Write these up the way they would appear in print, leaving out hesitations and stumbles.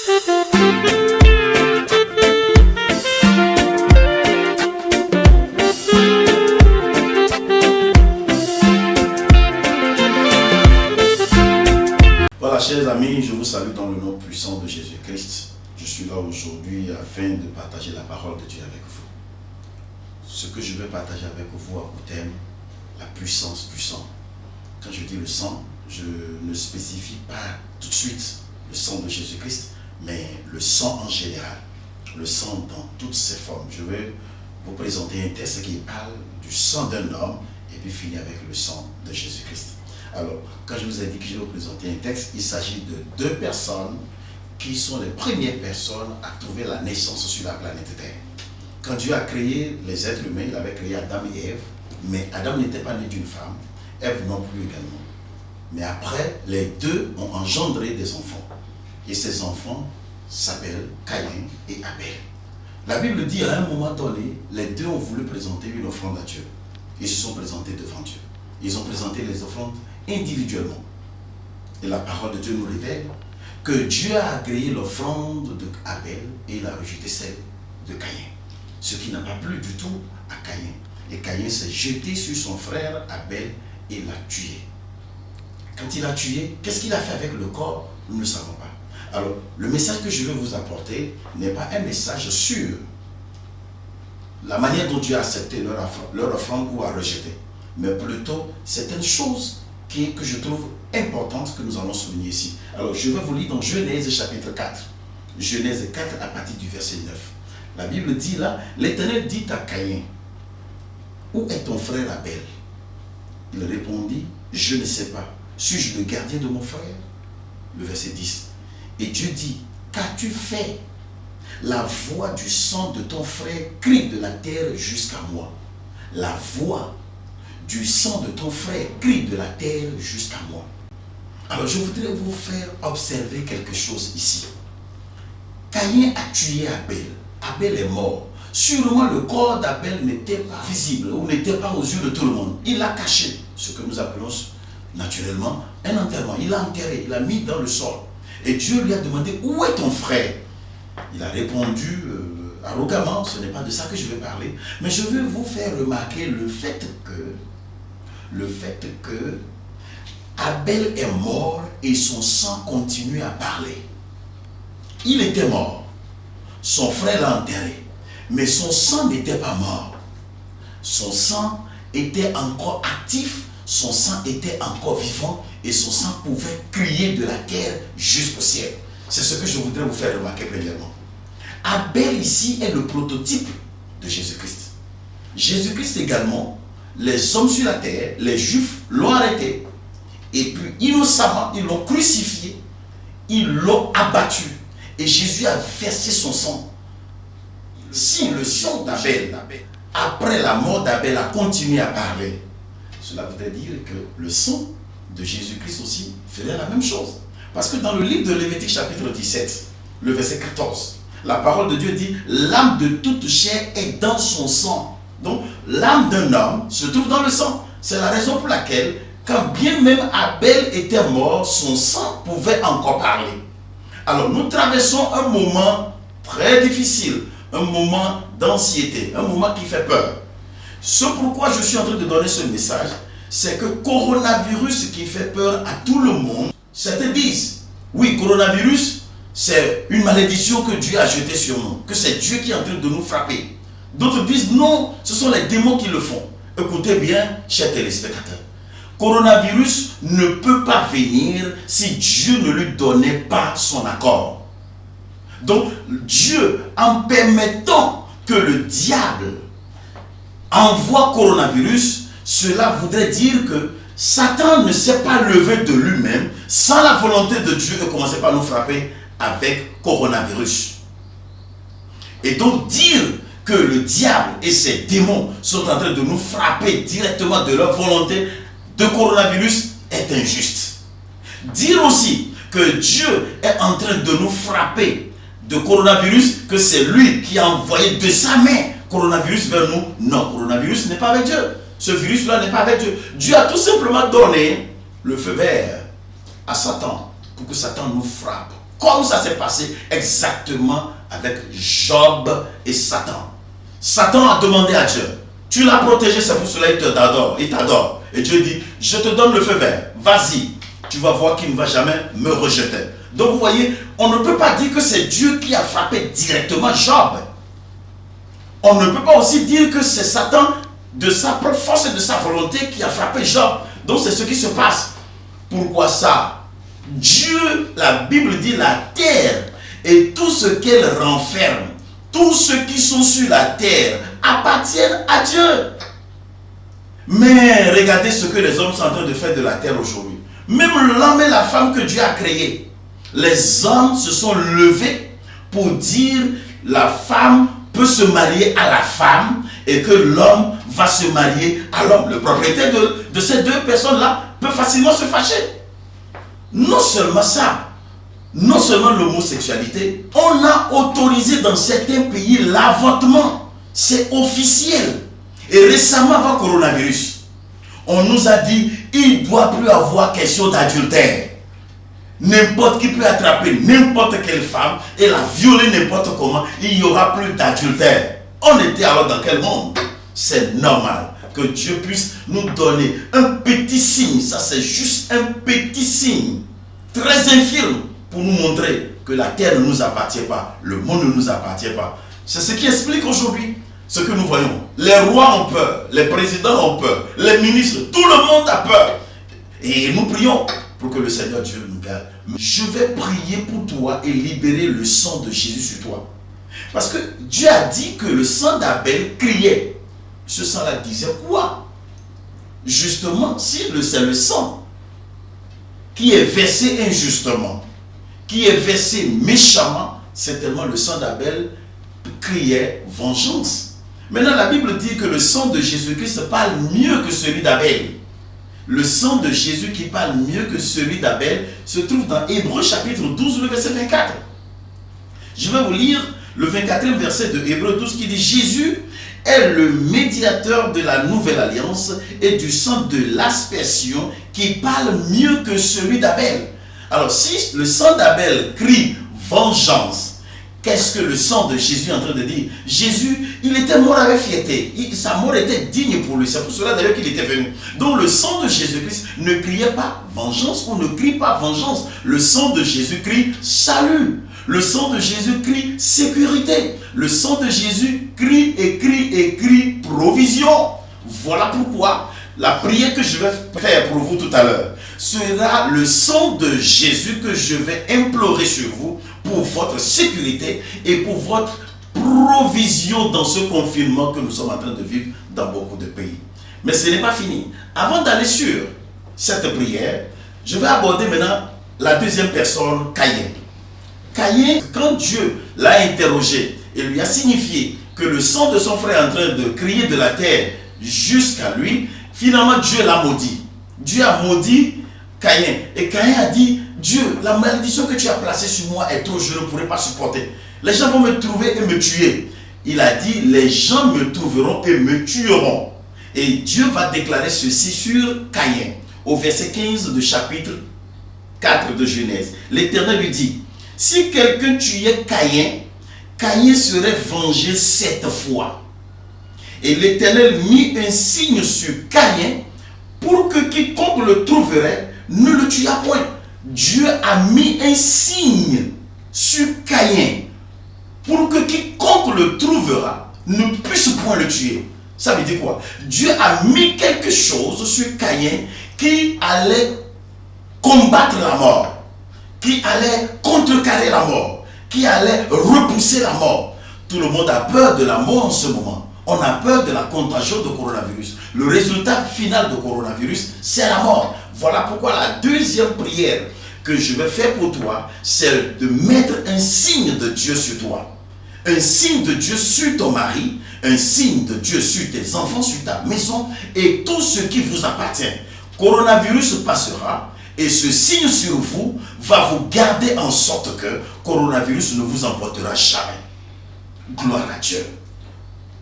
Voilà, chers amis, je vous salue dans le nom puissant de Jésus-Christ. Je suis là aujourd'hui afin de partager la parole de Dieu avec vous. Ce que je vais partager avec vous a pour thème la puissance du sang. Quand je dis le sang, je ne spécifie pas tout de suite le sang de Jésus-Christ, mais le sang en général, le sang dans toutes ses formes. Je vais vous présenter un texte qui parle du sang d'un homme et puis finir avec le sang de Jésus-Christ. Alors, quand je vous ai dit que je vais vous présenter un texte, il s'agit de deux personnes qui sont les premières personnes à trouver la naissance sur la planète Terre. Quand Dieu a créé les êtres humains, il avait créé Adam et Ève, mais Adam n'était pas né d'une femme, Ève non plus également. Mais après, les deux ont engendré des enfants. Et ces enfants s'appellent Caïn et Abel. La Bible dit à un moment donné, les deux ont voulu présenter une offrande à Dieu. Ils se sont présentés devant Dieu. Ils ont présenté les offrandes individuellement. Et la parole de Dieu nous révèle que Dieu a agréé l'offrande d'Abel et il a rejeté celle de Caïn. Ce qui n'a pas plu du tout à Caïn. Et Caïn s'est jeté sur son frère Abel et l'a tué. Quand il l'a tué, qu'est-ce qu'il a fait avec le corps? Nous ne savons pas. Alors, le message que je veux vous apporter n'est pas un message sur la manière dont Dieu a accepté leur offrande ou a rejeté, mais plutôt certaines choses que je trouve importantes que nous allons souligner ici. Alors, je vais vous lire dans Genèse chapitre 4. Genèse 4 à partir du verset 9. La Bible dit là, l'Éternel dit à Caïn, où est ton frère Abel? Il répondit, je ne sais pas. Suis-je le gardien de mon frère? Le verset 10. Et Dieu dit, qu'as-tu fait? La voix du sang de ton frère crie de la terre jusqu'à moi. La voix du sang de ton frère crie de la terre jusqu'à moi. Alors je voudrais vous faire observer quelque chose ici. Caïn a tué Abel. Abel est mort. Sûrement le corps d'Abel n'était pas visible ou n'était pas aux yeux de tout le monde. Il l'a caché, ce que nous appelons naturellement un enterrement. Il l'a enterré, il l'a mis dans le sol. Et Dieu lui a demandé, où est ton frère? Il a répondu arrogamment, ce n'est pas de ça que je vais parler, mais je veux vous faire remarquer le fait que Abel est mort et son sang continue à parler. Il était mort, son frère l'a enterré, mais son sang n'était pas mort. Son sang était encore actif, son sang était encore vivant et son sang pouvait crier de la terre jusqu'au ciel. C'est ce que je voudrais vous faire remarquer premièrement. Abel ici est le prototype de Jésus-Christ. Jésus-Christ également, les hommes sur la terre, les Juifs l'ont arrêté et puis innocemment, ils l'ont crucifié, ils l'ont abattu et Jésus a versé son sang. Si le sang d'Abel, après la mort d'Abel, a continué à parler, cela voudrait dire que le sang de Jésus-Christ aussi faisait la même chose. Parce que dans le livre de Lévitique chapitre 17, le verset 14, la parole de Dieu dit, l'âme de toute chair est dans son sang. Donc l'âme d'un homme se trouve dans le sang. C'est la raison pour laquelle, quand bien même Abel était mort, son sang pouvait encore parler. Alors nous traversons un moment très difficile, un moment d'anxiété, un moment qui fait peur. Ce pourquoi je suis en train de donner ce message, c'est que coronavirus qui fait peur à tout le monde, certains disent, oui, coronavirus, c'est une malédiction que Dieu a jetée sur nous, que c'est Dieu qui est en train de nous frapper. D'autres disent, non, ce sont les démons qui le font. Écoutez bien, chers téléspectateurs, coronavirus ne peut pas venir si Dieu ne lui donnait pas son accord. Donc, Dieu, en permettant que le diable envoie coronavirus, cela voudrait dire que Satan ne s'est pas levé de lui-même sans la volonté de Dieu et commencer par nous frapper avec coronavirus. Et donc dire que le diable et ses démons sont en train de nous frapper directement de leur volonté de coronavirus est injuste. Dire aussi que Dieu est en train de nous frapper de coronavirus, que c'est lui qui a envoyé de sa main coronavirus vers nous. Non, coronavirus n'est pas avec Dieu. Ce virus-là n'est pas avec Dieu. Dieu a tout simplement donné le feu vert à Satan pour que Satan nous frappe comme ça s'est passé exactement avec Job et Satan. Satan a demandé à Dieu, tu l'as protégé, c'est pour cela qu'il t'adore. Et Dieu dit, je te donne le feu vert, vas-y, tu vas voir qu'il ne va jamais me rejeter. Donc vous voyez, on ne peut pas dire que c'est Dieu qui a frappé directement Job. On ne peut pas aussi dire que c'est Satan de sa propre force et de sa volonté qui a frappé Job. Donc c'est ce qui se passe. Pourquoi ça? Dieu, la Bible dit, la terre et tout ce qu'elle renferme, tous ceux qui sont sur la terre appartiennent à Dieu. Mais regardez ce que les hommes sont en train de faire de la terre aujourd'hui. Même l'homme et la femme que Dieu a créés, les hommes se sont levés pour dire la femme peut se marier à la femme et que l'homme va se marier à l'homme. Le propriétaire de ces deux personnes-là peut facilement se fâcher. Non seulement ça, non seulement l'homosexualité, on a autorisé dans certains pays l'avortement. C'est officiel. Et récemment, avant le coronavirus, on nous a dit il ne doit plus avoir question d'adultère. N'importe qui peut attraper n'importe quelle femme et la violer n'importe comment, il n'y aura plus d'adultère. On était alors dans quel monde? C'est normal que Dieu puisse nous donner un petit signe, ça c'est juste un petit signe, très infirme, pour nous montrer que la terre ne nous appartient pas, le monde ne nous appartient pas. C'est ce qui explique aujourd'hui ce que nous voyons. Les rois ont peur, les présidents ont peur, les ministres, tout le monde a peur. Et nous prions pour que le Seigneur Dieu nous garde. Je vais prier pour toi et libérer le sang de Jésus sur toi. Parce que Dieu a dit que le sang d'Abel criait. Ce sang-là disait quoi? Justement, si c'est le sang qui est versé injustement, qui est versé méchamment, certainement le sang d'Abel criait vengeance. Maintenant, la Bible dit que le sang de Jésus-Christ parle mieux que celui d'Abel. Le sang de Jésus qui parle mieux que celui d'Abel se trouve dans Hébreux chapitre 12, le verset 24. Je vais vous lire le 24e verset de Hébreux 12 qui dit « Jésus est le médiateur de la nouvelle alliance et du sang de l'aspersion qui parle mieux que celui d'Abel. » Alors si le sang d'Abel crie vengeance, qu'est-ce que le sang de Jésus est en train de dire? Jésus, il était mort avec fierté. Sa mort était digne pour lui. C'est pour cela d'ailleurs qu'il était venu. Donc le sang de Jésus-Christ ne criait pas vengeance ou ne crie pas vengeance. Le sang de Jésus crie salut. Le sang de Jésus crie sécurité. Le sang de Jésus crie et crie et crie provision. Voilà pourquoi la prière que je vais faire pour vous tout à l'heure sera le sang de Jésus que je vais implorer sur vous pour votre sécurité et pour votre provision dans ce confinement que nous sommes en train de vivre dans beaucoup de pays. Mais ce n'est pas fini. Avant d'aller sur cette prière, je vais aborder maintenant la deuxième personne, Caïn. Caïn, quand Dieu l'a interrogé et lui a signifié que le sang de son frère est en train de crier de la terre jusqu'à lui, finalement Dieu l'a maudit. Dieu a maudit Caïn. Et Caïn a dit, Dieu, la malédiction que tu as placée sur moi est trop, je ne pourrai pas supporter. Les gens vont me trouver et me tuer. Il a dit, les gens me trouveront et me tueront. Et Dieu va déclarer ceci sur Caïn, au verset 15 du chapitre 4 de Genèse. L'Éternel lui dit, si quelqu'un tuait Caïn, Caïn serait vengé 7 fois. Et l'Éternel mit un signe sur Caïn pour que quiconque le trouverait ne le tuât point. Dieu a mis un signe sur Caïn pour que quiconque le trouvera ne puisse point le tuer. Ça veut dire quoi? Dieu a mis quelque chose sur Caïn qui allait combattre la mort, qui allait contrecarrer la mort, qui allait repousser la mort. Tout le monde a peur de la mort en ce moment. On a peur de la contagion de coronavirus. Le résultat final de coronavirus, c'est la mort. Voilà pourquoi la deuxième prière que je vais faire pour toi, c'est de mettre un signe de Dieu sur toi. Un signe de Dieu sur ton mari, un signe de Dieu sur tes enfants, sur ta maison et tout ce qui vous appartient. Coronavirus passera et ce signe sur vous va vous garder en sorte que coronavirus ne vous emportera jamais. Gloire à Dieu.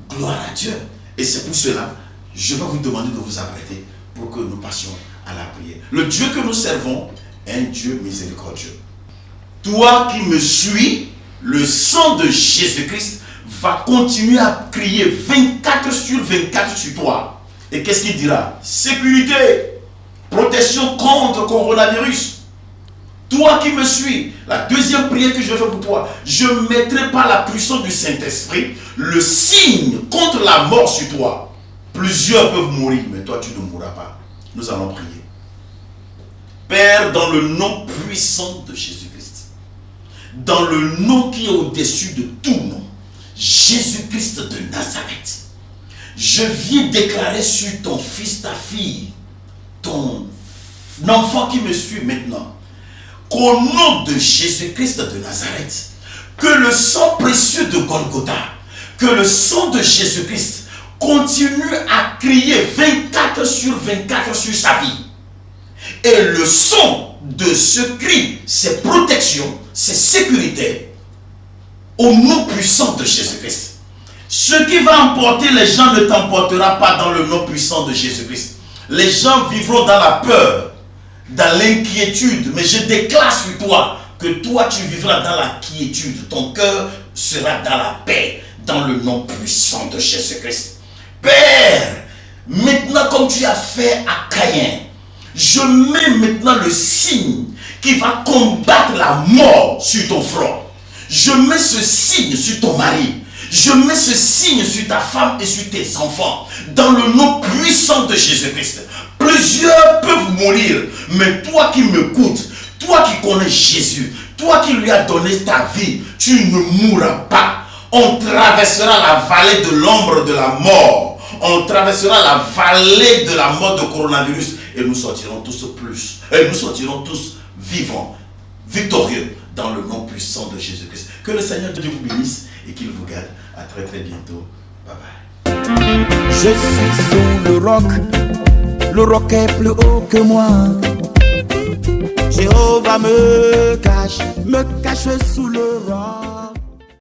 Gloire à Dieu. Et c'est pour cela, je vais vous demander de vous apprêter pour que nous passions à la prière. Le Dieu que nous servons est un Dieu miséricordieux. Toi qui me suis, le sang de Jésus-Christ va continuer à crier 24 sur 24 sur toi. Et qu'est-ce qu'il dira? Sécurité, protection contre le coronavirus. Toi qui me suis, la deuxième prière que je vais faire pour toi, je mettrai par la puissance du Saint-Esprit le signe contre la mort sur toi. Plusieurs peuvent mourir, mais toi tu ne mourras pas. Nous allons prier. Père, dans le nom puissant de Jésus-Christ, dans le nom qui est au-dessus de tout nom, Jésus-Christ de Nazareth, je viens déclarer sur ton fils, ta fille, ton enfant qui me suit maintenant, qu'au nom de Jésus-Christ de Nazareth, que le sang précieux de Golgotha, que le sang de Jésus-Christ continue à crier 24 sur 24 sur sa vie. Et le son de ce cri, c'est protection, c'est sécurité, au nom puissant de Jésus-Christ. Ce qui va emporter les gens ne t'emportera pas dans le nom puissant de Jésus-Christ. Les gens vivront dans la peur, dans l'inquiétude, mais je déclare sur toi que toi tu vivras dans la quiétude, ton cœur sera dans la paix, dans le nom puissant de Jésus-Christ. Père, maintenant comme tu as fait à Caïn, je mets maintenant le signe qui va combattre la mort sur ton front. Je mets ce signe sur ton mari. Je mets ce signe sur ta femme et sur tes enfants. Dans le nom puissant de Jésus-Christ. Plusieurs peuvent mourir, mais toi qui m'écoutes, toi qui connais Jésus, toi qui lui as donné ta vie, tu ne mourras pas. On traversera la vallée de l'ombre de la mort. On traversera la vallée de la mort de coronavirus et nous sortirons tous plus. Et nous sortirons tous vivants, victorieux dans le nom puissant de Jésus-Christ. Que le Seigneur Dieu vous bénisse et qu'il vous garde. À très très bientôt. Bye bye. Je suis sous le roc est plus haut que moi. Jéhovah me cache sous le roc.